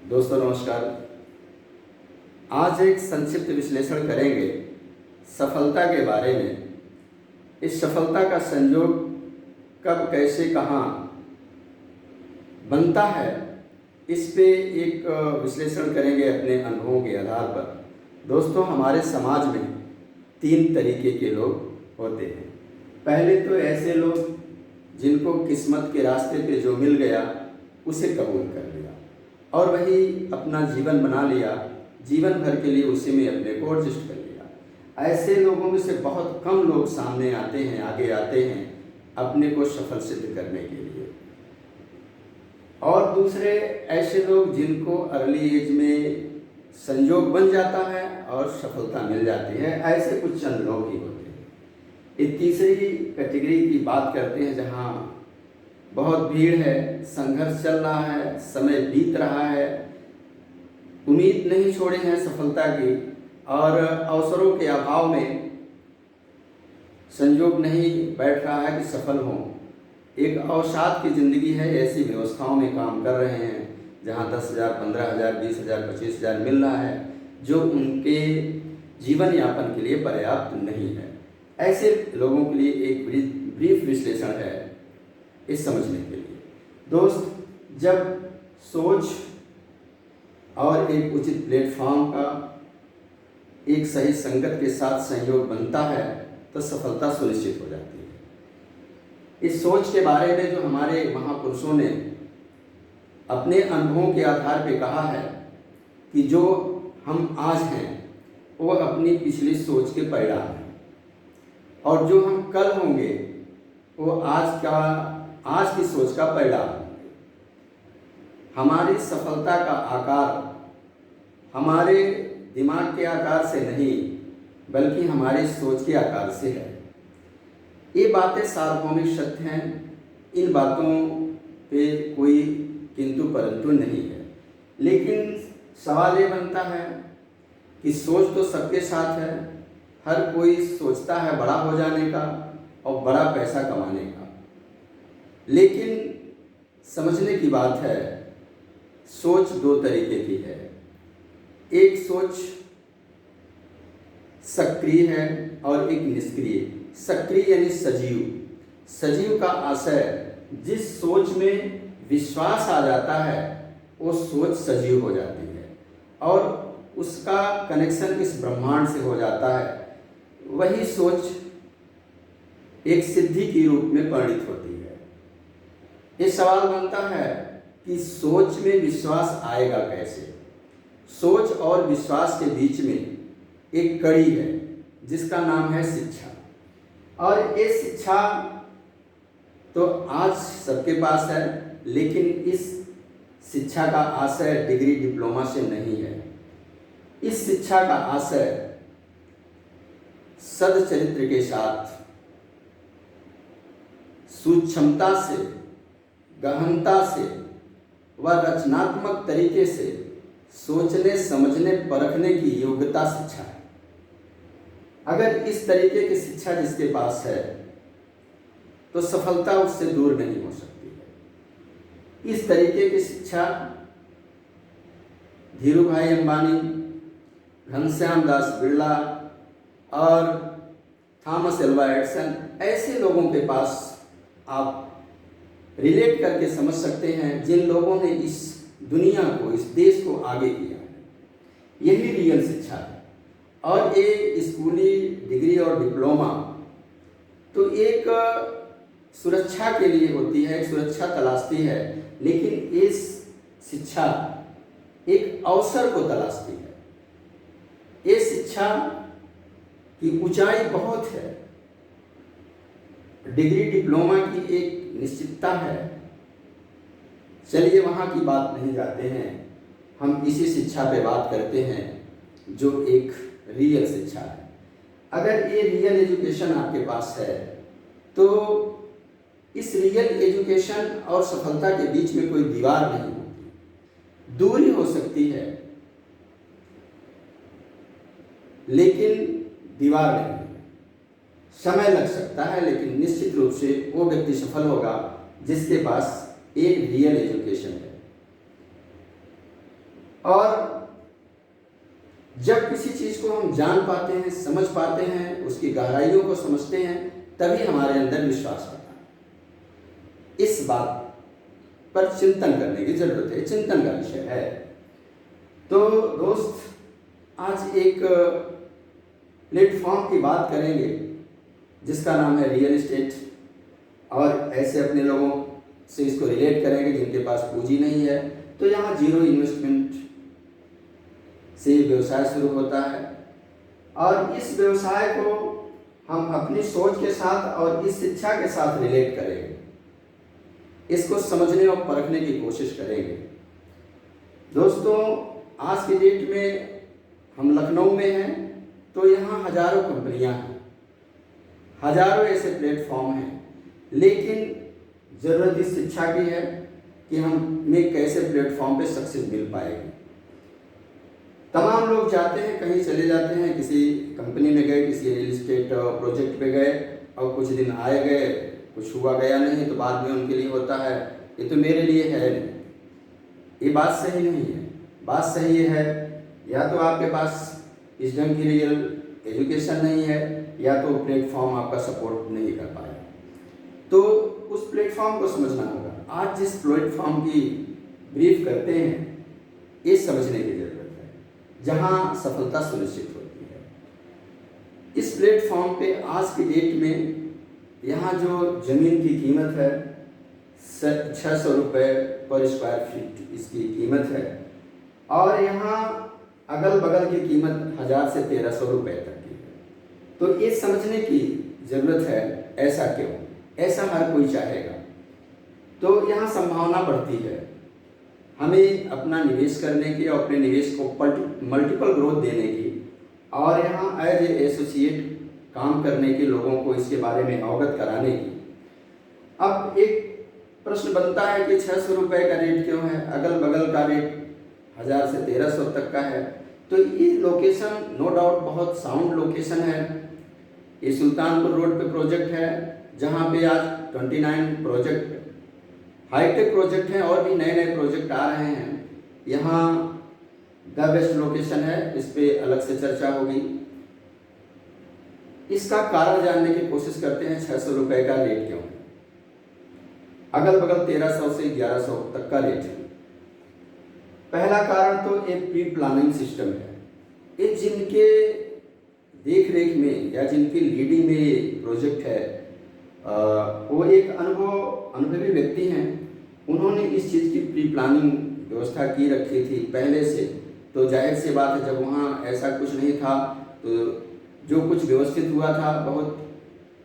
दोस्तों नमस्कार। आज एक संक्षिप्त विश्लेषण करेंगे सफलता के बारे में। इस सफलता का संयोग कब, कैसे, कहाँ बनता है, इस पे एक विश्लेषण करेंगे अपने अनुभवों के आधार पर। दोस्तों, हमारे समाज में 3 तरीके के लोग होते हैं। पहले तो ऐसे लोग जिनको किस्मत के रास्ते पे जो मिल गया उसे कबूल कर लिया और वही अपना जीवन बना लिया, जीवन भर के लिए उसी में अपने को एडजस्ट कर लिया। ऐसे लोगों में से बहुत कम लोग सामने आते हैं, आगे आते हैं अपने को सफल सिद्ध करने के लिए। और दूसरे ऐसे लोग जिनको अर्ली एज में संयोग बन जाता है और सफलता मिल जाती है, ऐसे कुछ चंद लोग ही होते हैं। एक तीसरी कैटेगरी की बात करते हैं जहाँ बहुत भीड़ है, संघर्ष चल रहा है, समय बीत रहा है, उम्मीद नहीं छोड़े हैं सफलता की और अवसरों के अभाव में संयोग नहीं बैठ रहा है कि सफल हों। एक अवसाद की ज़िंदगी है, ऐसी व्यवस्थाओं में काम कर रहे हैं जहां 10,000, 15,000, 20,000, 25,000 मिल रहा है, जो उनके जीवन यापन के लिए पर्याप्त नहीं है। ऐसे लोगों के लिए एक ब्रीफ विश्लेषण है इस समझने के लिए। दोस्त, जब सोच और एक उचित प्लेटफॉर्म का एक सही संगत के साथ संयोग बनता है तो सफलता सुनिश्चित हो जाती है। इस सोच के बारे में जो हमारे महापुरुषों ने अपने अनुभवों के आधार पर कहा है कि जो हम आज हैं वो अपनी पिछली सोच के परिणाम हैं और जो हम कल होंगे वो आज की सोच का परिणाम है। हमारी सफलता का आकार हमारे दिमाग के आकार से नहीं बल्कि हमारी सोच के आकार से है। ये बातें सार्वभौमिक सत्य हैं, इन बातों पे कोई किंतु परंतु नहीं है। लेकिन सवाल ये बनता है कि सोच तो सबके साथ है, हर कोई सोचता है बड़ा हो जाने का और बड़ा पैसा कमाने का। लेकिन समझने की बात है, सोच 2 तरीके की है। एक सोच सक्रिय है और एक निष्क्रिय। सक्रिय यानी सजीव। सजीव का आशय जिस सोच में विश्वास आ जाता है वो सोच सजीव हो जाती है और उसका कनेक्शन इस ब्रह्मांड से हो जाता है। वही सोच एक सिद्धि के रूप में परिणित होती है। ये सवाल बनता है कि सोच में विश्वास आएगा कैसे। सोच और विश्वास के बीच में एक कड़ी है जिसका नाम है शिक्षा। और ये शिक्षा तो आज सबके पास है, लेकिन इस शिक्षा का आशय डिग्री डिप्लोमा से नहीं है। इस शिक्षा का आशय सदचरित्र के साथ सूक्ष्मता से, गहनता से व रचनात्मक तरीके से सोचने, समझने, परखने की योग्यता शिक्षा है। अगर इस तरीके की शिक्षा जिसके पास है तो सफलता उससे दूर नहीं हो सकती है। इस तरीके की शिक्षा धीरूभाई अंबानी, घनश्याम दास बिरला और थॉमस एल्वा एडिसन, ऐसे लोगों के पास आप रिलेट करके समझ सकते हैं जिन लोगों ने इस दुनिया को, इस देश को आगे किया है। यही रियल शिक्षा है। और ये स्कूली डिग्री और डिप्लोमा तो एक सुरक्षा के लिए होती है, एक सुरक्षा तलाशती है, लेकिन इस शिक्षा एक अवसर को तलाशती है। ये शिक्षा की ऊंचाई बहुत है। डिग्री डिप्लोमा की एक निश्चितता है। चलिए वहाँ की बात नहीं जाते हैं, हम इसी शिक्षा पे बात करते हैं जो एक रियल शिक्षा है। अगर ये रियल एजुकेशन आपके पास है तो इस रियल एजुकेशन और सफलता के बीच में कोई दीवार नहीं होती। दूरी हो सकती है लेकिन दीवार नहीं है। समय लग सकता है लेकिन निश्चित रूप से वो व्यक्ति सफल होगा जिसके पास एक रियल एजुकेशन है। और जब किसी चीज़ को हम जान पाते हैं, समझ पाते हैं, उसकी गहराइयों को समझते हैं, तभी हमारे अंदर विश्वास आता है। इस बात पर चिंतन करने की जरूरत है, चिंतन का विषय है। तो दोस्त, आज एक प्लेटफॉर्म की बात करेंगे जिसका नाम है रियल एस्टेट, और ऐसे अपने लोगों से इसको रिलेट करेंगे जिनके पास पूंजी नहीं है। तो यहाँ जीरो इन्वेस्टमेंट से व्यवसाय शुरू होता है, और इस व्यवसाय को हम अपनी सोच के साथ और इस शिक्षा के साथ रिलेट करेंगे, इसको समझने और परखने की कोशिश करेंगे। दोस्तों, आज की डेट में हम लखनऊ में हैं, तो यहाँ हजारों कंपनियां हैं, हजारों ऐसे प्लेटफॉर्म हैं, लेकिन ज़रूरत इस शिक्षा की है कि हमें कैसे प्लेटफॉर्म पे सक्सेस मिल पाएगी। तमाम लोग जाते हैं, कहीं चले जाते हैं, किसी कंपनी में गए, किसी रियल एस्टेट प्रोजेक्ट पे गए, और कुछ दिन आए गए, कुछ हुआ गया नहीं, तो बाद में उनके लिए होता है ये तो मेरे लिए है नहीं। ये बात सही नहीं है। बात सही है, या तो आपके पास इस ढंग की रियल एजुकेशन नहीं है, या तो प्लेटफॉर्म आपका सपोर्ट नहीं कर पाया। तो उस प्लेटफॉर्म को समझना होगा। आज जिस प्लेटफॉर्म की ब्रीफ करते हैं, ये समझने की जरूरत है, जहां सफलता सुनिश्चित होती है। इस प्लेटफॉर्म पे आज की डेट में यहाँ जो ज़मीन की कीमत है 600 रुपये पर स्क्वायर फीट इसकी कीमत है, और यहाँ अगल बगल की कीमत 1000 से 1300 रुपये तक की है। तो ये समझने की ज़रूरत है, ऐसा क्यों? ऐसा हर कोई चाहेगा। तो यहाँ संभावना बढ़ती है हमें अपना निवेश करने की और अपने निवेश को मल्टीपल ग्रोथ देने की, और यहाँ एज ए एसोसिएट काम करने के लोगों को इसके बारे में अवगत कराने की। अब एक प्रश्न बनता है कि 600 रुपये का रेट क्यों है, अगल बगल का रेट 1000 से 1300 तक का है। तो ये लोकेशन नो डाउट बहुत साउंड लोकेशन है। ये सुल्तानपुर रोड पे प्रोजेक्ट है, जहाँ पे आज 29 प्रोजेक्ट हाईटेक प्रोजेक्ट हैं, और भी नए नए प्रोजेक्ट आ रहे हैं। यहाँ द बेस्ट लोकेशन है, इस पर अलग से चर्चा होगी। इसका कारण जानने की कोशिश करते हैं, 600 रुपये का रेट क्यों है, अगल बगल 1300 से 1100 तक का रेट है। पहला कारण तो एक प्री प्लानिंग सिस्टम है। ये जिनके देख रेख में या जिनकी लीडिंग में ये प्रोजेक्ट है, वो एक अनुभवी व्यक्ति हैं। उन्होंने इस चीज़ की प्री प्लानिंग व्यवस्था की रखी थी पहले से। तो जाहिर सी बात है, जब वहाँ ऐसा कुछ नहीं था, तो जो कुछ व्यवस्थित हुआ था बहुत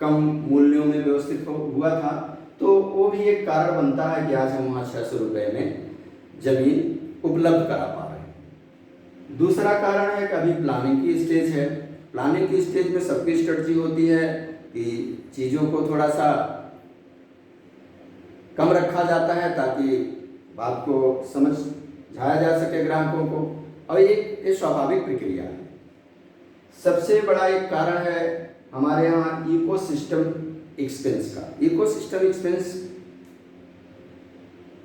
कम मूल्यों में व्यवस्थित हुआ था। तो वो भी एक कारण बनता है कि आज हम वहाँ 600 रुपये में ज़मीन उपलब्ध करा पा रहे हैं। दूसरा कारण है कि अभी प्लानिंग की स्टेज है। प्लानिंग की स्टेज में सबकी स्ट्रेटजी होती है कि चीज़ों को थोड़ा सा कम रखा जाता है ताकि बात को समझाया जा सके ग्राहकों को, और ये स्वाभाविक प्रक्रिया है। सबसे बड़ा एक कारण है हमारे यहाँ इकोसिस्टम एक्सपेंस का। इकोसिस्टम एक्सपेंस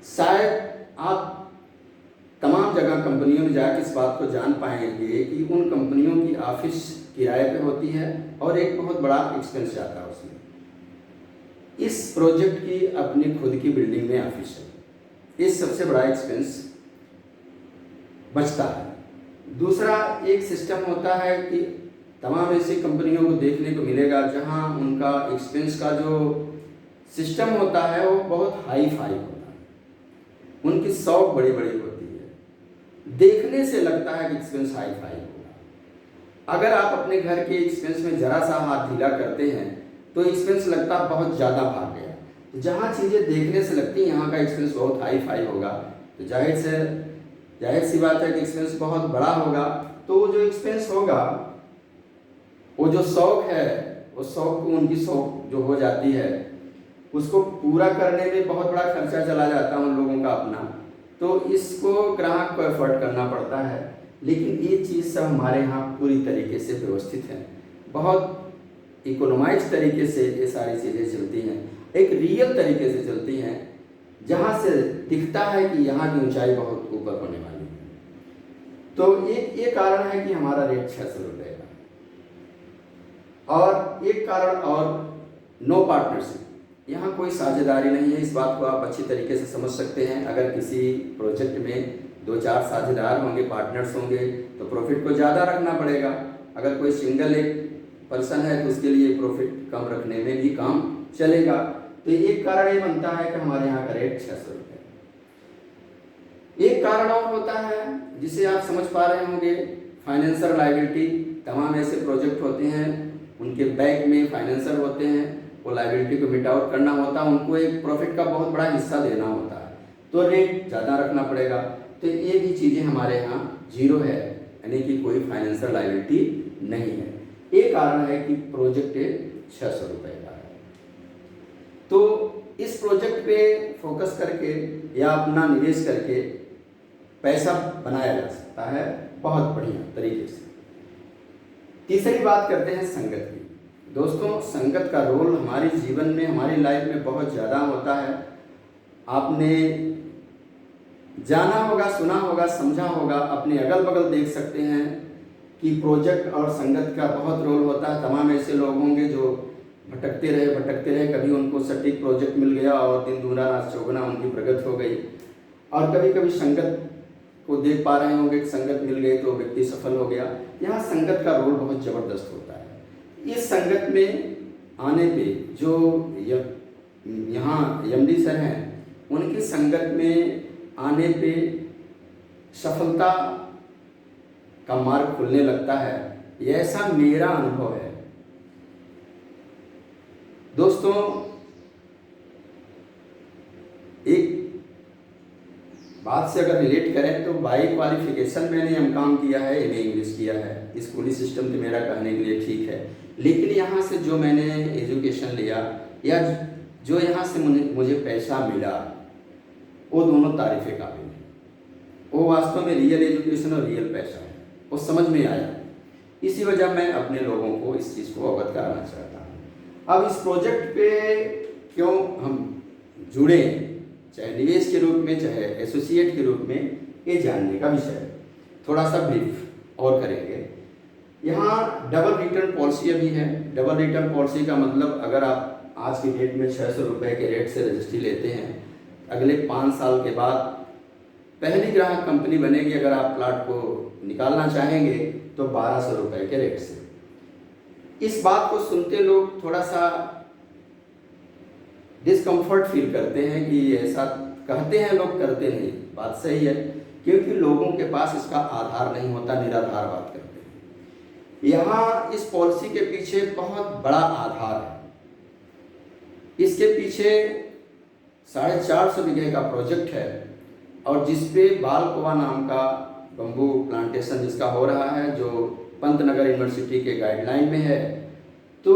शायद आप तमाम जगह कंपनियों में जाकर इस बात को जान पाएंगे कि उन कंपनियों की ऑफिस किराए पे होती है, और एक बहुत बड़ा एक्सपेंस जाता है उसमें। इस प्रोजेक्ट की अपनी खुद की बिल्डिंग में ऑफिस है, इस सबसे बड़ा एक्सपेंस बचता है। दूसरा एक सिस्टम होता है कि तमाम ऐसी कंपनियों को देखने को मिलेगा जहां उनका एक्सपेंस का जो सिस्टम होता है वो बहुत हाई फाई होता है, उनकी शौक बड़ी बड़ी होती है, देखने से लगता है कि एक्सपेंस हाई फाई होगा। अगर आप अपने घर के एक्सपेंस में जरा सा हाथ ढीला करते हैं तो एक्सपेंस लगता बहुत ज़्यादा भाग गया। तो जहाँ चीज़ें देखने से लगती हैं यहाँ का एक्सपेंस बहुत हाई फाई होगा, तो जाहिर सी बात है कि एक्सपेंस बहुत बड़ा होगा। तो वो जो एक्सपेंस होगा, वो जो शौक है, उस शौक को उनकी शौक जो हो जाती है उसको पूरा करने में बहुत बड़ा खर्चा चला जाता है उन लोगों का अपना। तो इसको ग्राहक को एफर्ट करना पड़ता है। लेकिन ये चीज़ सब हमारे यहाँ पूरी तरीके से व्यवस्थित है, बहुत इकोनोमाइज तरीके से ये सारी चीज़ें चलती हैं, एक रियल तरीके से चलती हैं, जहाँ से दिखता है कि यहाँ की ऊंचाई बहुत ऊपर होने वाली है। तो ये कारण है कि हमारा रेट 600 रुपये का। और एक कारण और, नो पार्टनरशिप, यहाँ कोई साझेदारी नहीं है। इस बात को आप अच्छी तरीके से समझ सकते हैं। अगर किसी प्रोजेक्ट में 2-4 साझेदार होंगे, पार्टनर्स होंगे, तो प्रॉफिट को ज़्यादा रखना पड़ेगा। अगर कोई सिंगल एक पर्सन है तो उसके लिए प्रॉफिट कम रखने में भी काम चलेगा। तो एक कारण ये बनता है कि हमारे यहाँ का रेट 600 रुपये। एक कारण और होता है जिसे आप समझ पा रहे होंगे, फाइनेंशियल लायबिलिटी। तमाम ऐसे प्रोजेक्ट होते हैं, उनके बैंक में फाइनेंसर होते हैं, वो लायबिलिटी को मिट आउट करना होता है, उनको एक प्रॉफिट का बहुत बड़ा हिस्सा देना होता है, तो रेट ज़्यादा रखना पड़ेगा। तो ये भी चीज़ें हमारे यहाँ जीरो है, यानी कि कोई फाइनेंशियल लायबिलिटी नहीं है। एक कारण है कि प्रोजेक्ट 600 रुपये का है। तो इस प्रोजेक्ट पे फोकस करके या अपना निवेश करके पैसा बनाया जा सकता है बहुत बढ़िया तरीके से। तीसरी बात करते हैं संगत की। दोस्तों, संगत का रोल हमारे जीवन में, हमारी लाइफ में बहुत ज़्यादा होता है। आपने जाना होगा, सुना होगा, समझा होगा, अपने अगल बगल देख सकते हैं कि प्रोजेक्ट और संगत का बहुत रोल होता है। तमाम ऐसे लोग होंगे जो भटकते रहे, कभी उनको सटीक प्रोजेक्ट मिल गया और दिन दूना रात चौगुना उनकी प्रगति हो गई। और कभी कभी संगत को देख पा रहे होंगे कि संगत मिल गई तो व्यक्ति सफल हो गया। यहाँ संगत का रोल बहुत ज़बरदस्त होता है। इस संगत में आने पे जो यहाँ यमडी सर हैं, उनकी संगत में आने पे सफलता का मार्ग खुलने लगता है। ये ऐसा मेरा अनुभव है। दोस्तों, एक बात से अगर रिलेट करें तो बाई क्वालिफिकेशन मैंने एमकॉम किया है, एमए इंग्लिश किया है। स्कूली सिस्टम तो मेरा कहने के लिए ठीक है, लेकिन यहाँ से जो मैंने एजुकेशन लिया या जो यहाँ से मुझे पैसा मिला, वो दोनों तारीफ़े काबिल हैं। वो वास्तव में रियल एजुकेशन और रियल पैसा है, वो समझ में आया। इसी वजह मैं अपने लोगों को इस चीज़ को अवगत कराना चाहता हूँ। अब इस प्रोजेक्ट पे क्यों हम जुड़े, चाहे निवेश के रूप में, चाहे एसोसिएट के रूप में, ये जानने का विषय है। थोड़ा सा ब्रीफ और करेंगे। यहाँ डबल रिटर्न पॉलिसी भी है। डबल रिटर्न पॉलिसी का मतलब, अगर आप आज की डेट में 600 रुपये के रेट से रजिस्ट्री लेते हैं, अगले 5 साल के बाद पहली ग्राहक कंपनी बनेगी। अगर आप प्लाट को निकालना चाहेंगे तो 1200 रुपये के रेट से। इस बात को सुनते लोग थोड़ा सा डिस्कम्फर्ट फील करते हैं कि ऐसा कहते हैं लोग, करते नहीं। बात सही है, क्योंकि लोगों के पास इसका आधार नहीं होता, निराधार बात करते हैं। यहाँ इस पॉलिसी के पीछे बहुत बड़ा आधार है। इसके पीछे 450 बीघे का प्रोजेक्ट है, और जिसपे बालकुआ नाम का बम्बू प्लांटेशन जिसका हो रहा है, जो पंतनगर यूनिवर्सिटी के गाइडलाइन में है। तो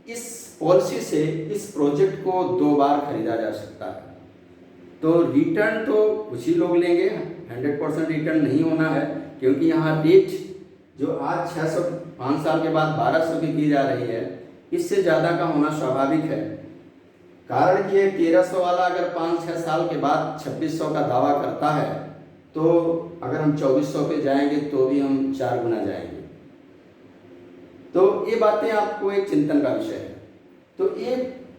इस पॉलिसी से इस प्रोजेक्ट को 2 बार खरीदा जा सकता है। तो रिटर्न तो कुछ ही लोग लेंगे, 100% रिटर्न नहीं होना है, क्योंकि यहाँ रेट जो आज 600, 5 साल के बाद 1200 की जा रही है, इससे ज़्यादा का होना स्वाभाविक है। कारण कि 1300 वाला अगर 5-6 साल के बाद 2600 का दावा करता है, तो अगर हम 2400 पे जाएंगे तो भी हम 4 गुना जाएंगे। तो ये बातें आपको एक चिंतन का विषय है। तो ये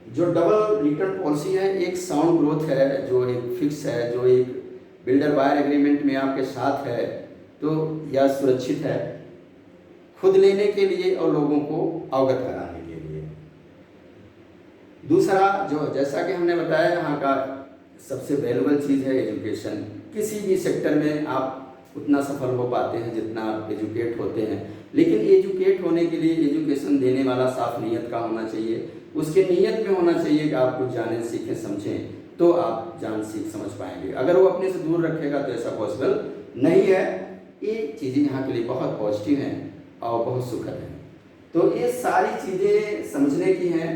जो डबल रिटर्न पॉलिसी है, एक साउंड ग्रोथ है, जो एक फिक्स है, जो एक बिल्डर बायर एग्रीमेंट में आपके साथ है, तो यह सुरक्षित है खुद लेने के लिए और लोगों को अवगत कराने के लिए। दूसरा, जो जैसा कि हमने बताया, यहाँ का सबसे वैल्यूबल चीज़ है एजुकेशन। किसी भी सेक्टर में आप उतना सफल हो पाते हैं जितना आप एजुकेट होते हैं, लेकिन एजुकेट होने के लिए एजुकेशन देने वाला साफ नीयत का होना चाहिए। उसके नीयत में होना चाहिए कि आप कुछ जानें, सीखें, समझें, तो आप जान सीख समझ पाएंगे। अगर वो अपने से दूर रखेगा तो ऐसा पॉसिबल नहीं है। ये चीज़ें यहाँ के लिए बहुत पॉजिटिव हैं और बहुत सुखद हैं। तो ये सारी चीज़ें समझने की हैं।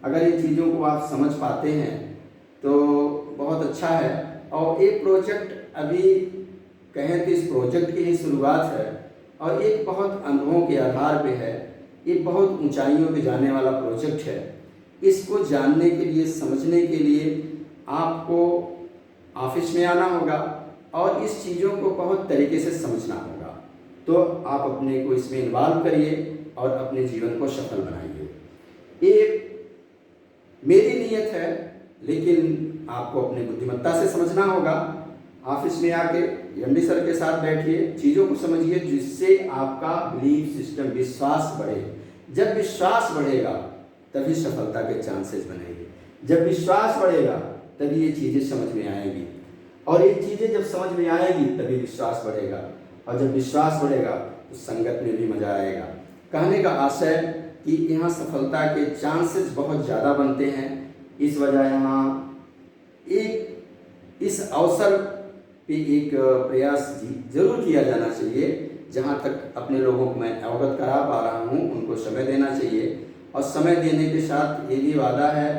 अगर ये चीज़ों को आप समझ पाते हैं तो बहुत अच्छा है। और एक प्रोजेक्ट अभी कहें तो इस प्रोजेक्ट की ही शुरुआत है, और एक बहुत अनुभवों के आधार पे है। ये बहुत ऊंचाइयों पे जाने वाला प्रोजेक्ट है। इसको जानने के लिए, समझने के लिए आपको ऑफिस में आना होगा, और इस चीज़ों को बहुत तरीके से समझना होगा। तो आप अपने को इसमें इन्वॉल्व करिए और अपने जीवन को सफल बनाइए। ये मेरी नीयत है, लेकिन आपको अपनी बुद्धिमत्ता से समझना होगा। ऑफिस में आके एमडी सर के साथ बैठिए, चीज़ों को समझिए, जिससे आपका बिलीफ सिस्टम, विश्वास बढ़े। जब विश्वास बढ़ेगा तभी सफलता के चांसेस बनेंगे। जब विश्वास बढ़ेगा तभी ये चीज़ें समझ में आएंगी, और ये चीज़ें जब समझ में आएगी तभी विश्वास बढ़ेगा, और जब विश्वास बढ़ेगा तो संगत में भी मजा आएगा। कहने का आशय कि यहाँ सफलता के चांसेस बहुत ज़्यादा बनते हैं। इस वजह यहाँ इस अवसर पे एक प्रयास जरूर किया जाना चाहिए। जहाँ तक अपने लोगों को मैं अवगत करा पा रहा हूँ, उनको समय देना चाहिए। और समय देने के साथ ये भी वादा है,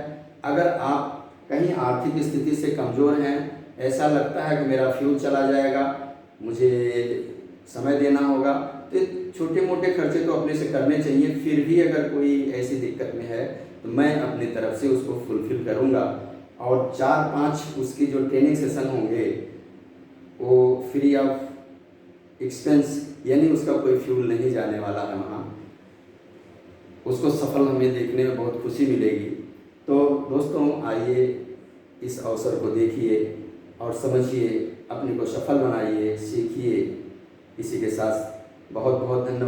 अगर आप कहीं आर्थिक स्थिति से कमज़ोर हैं, ऐसा लगता है कि मेरा फ्यूल चला जाएगा, मुझे समय देना होगा, तो छोटे मोटे खर्चे तो अपने से करने चाहिए। फिर भी अगर कोई ऐसी दिक्कत में है तो मैं अपनी तरफ से उसको फुलफिल करूँगा। और 4-5 उसकी जो ट्रेनिंग सेशन होंगे वो फ्री ऑफ एक्सपेंस, यानी उसका कोई फ्यूल नहीं जाने वाला है वहाँ। उसको सफल हमें देखने में बहुत खुशी मिलेगी। तो दोस्तों, आइए इस अवसर को देखिए और समझिए, अपने को सफल बनाइए, सीखिए। इसी के साथ बहुत बहुत धन्यवाद।